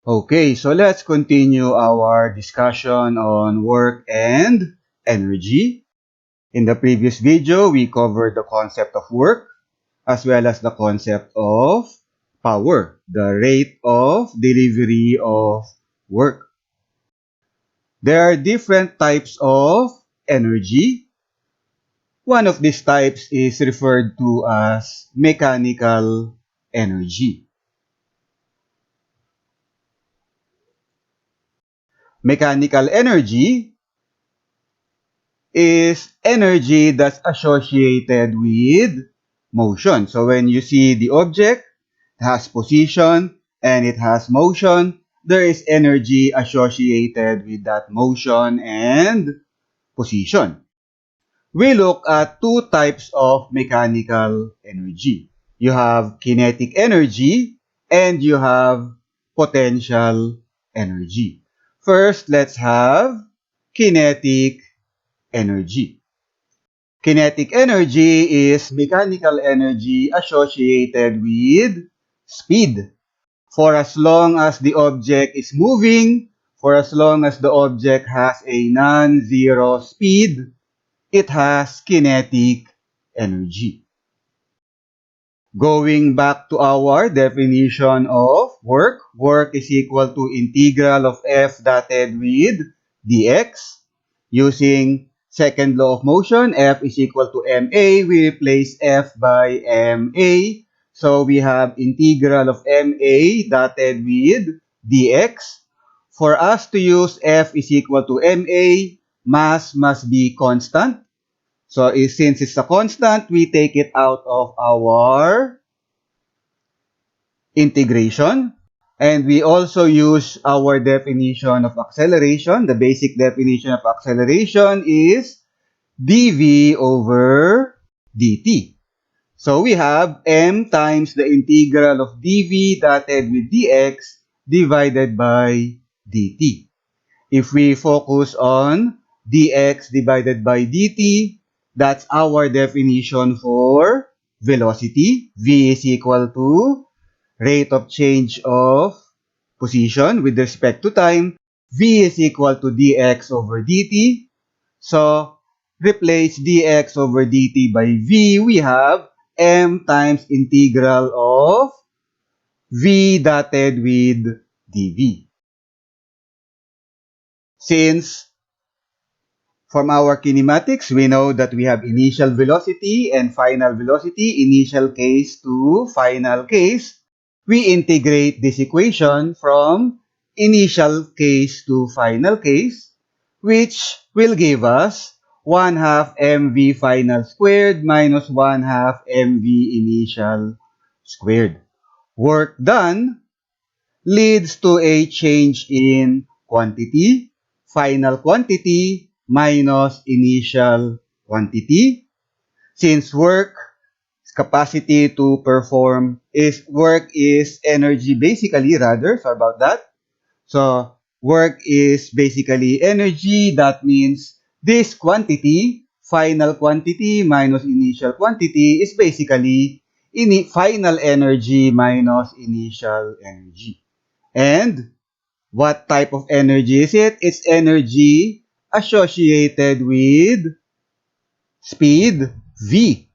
Okay, so let's continue our discussion on work and energy. In the previous video, we covered the concept of work as well as the concept of power, the rate of delivery of work. There are different types of energy. One of these types is referred to as mechanical energy. Mechanical energy is energy that's associated with motion. So when you see the object, it has position and it has motion, there is energy associated with that motion and position. We look at two types of mechanical energy. You have kinetic energy and you have potential energy. First, let's have kinetic energy. Kinetic energy is mechanical energy associated with speed. For as long as the object is moving, for as long as the object has a non-zero speed, it has kinetic energy. Going back to our definition of work, work is equal to integral of F dotted with dx. Using second law of motion, F is equal to ma. We replace F by ma. So we have integral of ma dotted with dx. For us to use F is equal to ma, mass must be constant. So since it's a constant, we take it out of our integration. And we also use our definition of acceleration. The basic definition of acceleration is dv over dt. So we have m times the integral of dv dotted with dx divided by dt. If we focus on dx divided by dt, that's our definition for velocity. V is equal to rate of change of position with respect to time. V is equal to dx over dt. So, replace dx over dt by v. We have m times integral of v dotted with dv. Since from our kinematics, we know that we have initial velocity and final velocity, initial case to final case. We integrate this equation from initial case to final case, which will give us 1 half mv final squared minus 1 half mv initial squared. Work done leads to a change in quantity, final quantity minus initial quantity. Since work capacity to perform is work is energy basically rather, sorry about that. So work is basically energy. That means this quantity, final quantity minus initial quantity is basically final energy minus initial energy. And what type of energy is it? It's energy associated with speed v.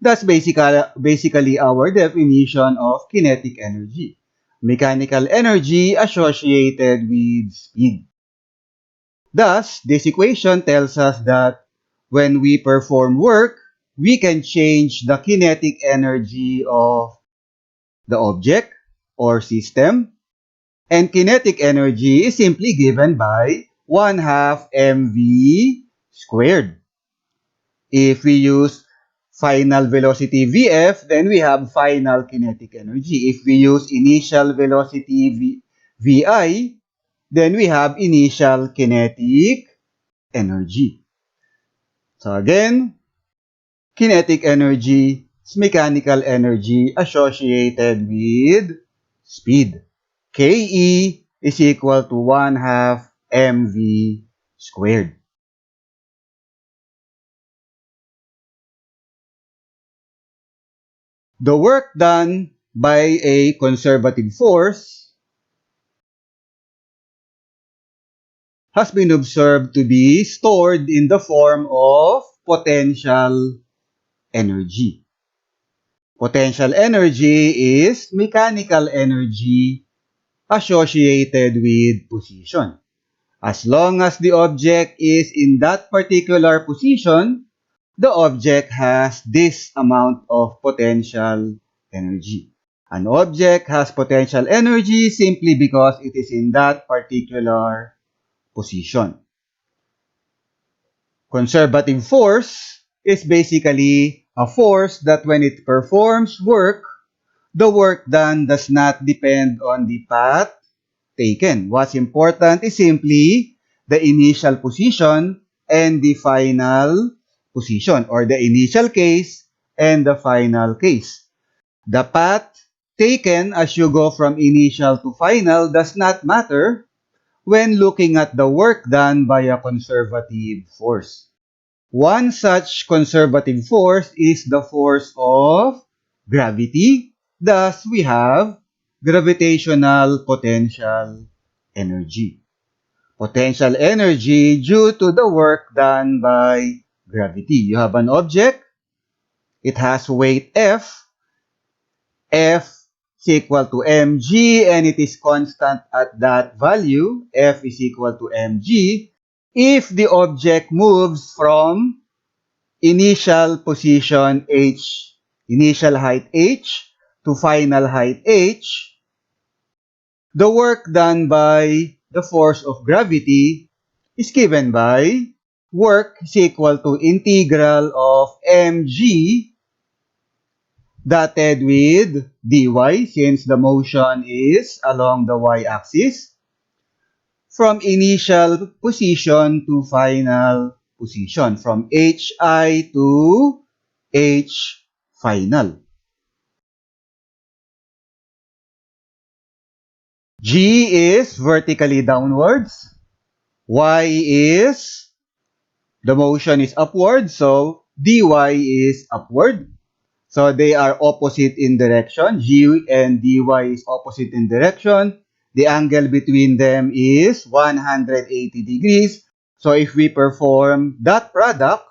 That's basically our definition of kinetic energy. Mechanical energy associated with speed. Thus, this equation tells us that when we perform work, we can change the kinetic energy of the object or system. And kinetic energy is simply given by 1 half mv squared. If we use final velocity Vf, then we have final kinetic energy. If we use initial velocity Vi, then we have initial kinetic energy. So again, kinetic energy is mechanical energy associated with speed. Ke is equal to 1 half mv squared. The work done by a conservative force has been observed to be stored in the form of potential energy. Potential energy is mechanical energy associated with position. As long as the object is in that particular position, the object has this amount of potential energy. An object has potential energy simply because it is in that particular position. Conservative force is basically a force that when it performs work, the work done does not depend on the path taken. What's important is simply the initial position and the final position, or the initial case and the final case. The path taken as you go from initial to final does not matter when looking at the work done by a conservative force. One such conservative force is the force of gravity. Thus, we have gravitational potential energy. Potential energy due to the work done by gravity. You have an object, it has weight F. F is equal to mg and it is constant at that value. F is equal to mg. If the object moves from initial position h, initial height h, to final height h, the work done by the force of gravity is given by work is equal to integral of mg dotted with dy, since the motion is along the y-axis, from initial position to final position, from hi to h final. G is vertically downwards. Y is, the motion is upward, so dy is upward. So they are opposite in direction. G and dy is opposite in direction. The angle between them is 180 degrees. So if we perform that product,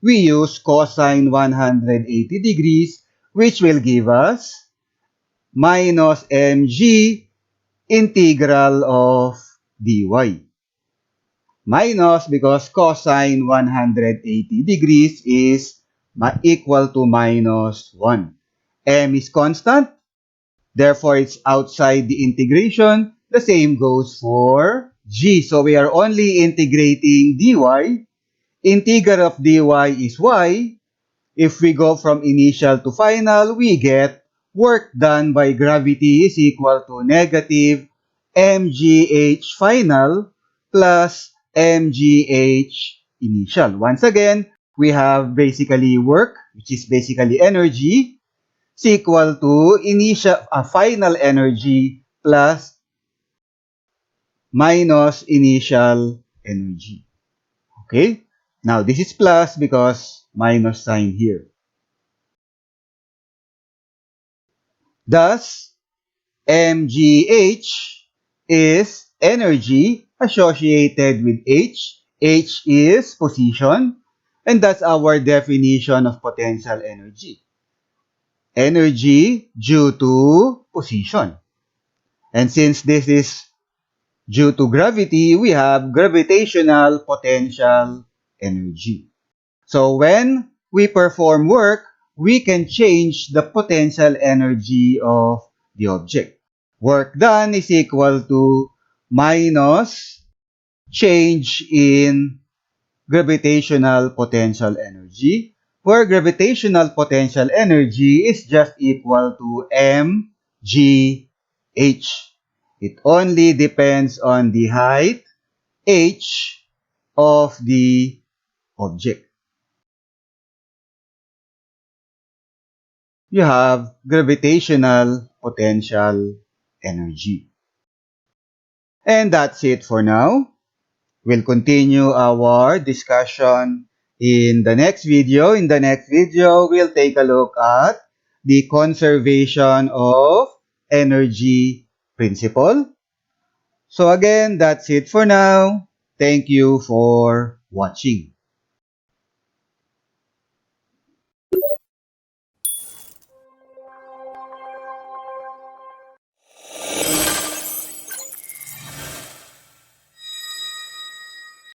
we use cosine 180 degrees, which will give us minus mg integral of dy. Minus because cosine 180 degrees is equal to minus 1. M is constant, therefore it's outside the integration. The same goes for g. So we are only integrating dy. Integral of dy is y. If we go from initial to final, we get work done by gravity is equal to negative mgh final plus mgh initial. Once again, we have basically work, which is basically energy, is equal to final energy plus minus initial energy. Okay? Now, this is plus because minus sign here. Thus, mgh is energy associated with h. H is position, and that's our definition of potential energy. Energy due to position. And since this is due to gravity, we have gravitational potential energy. So when we perform work, we can change the potential energy of the object. Work done is equal to minus change in gravitational potential energy, where gravitational potential energy is just equal to mgh. It only depends on the height h of the object. You have gravitational potential energy. And that's it for now. We'll continue our discussion in the next video. In the next video, we'll take a look at the conservation of energy principle. So again, that's it for now. Thank you for watching.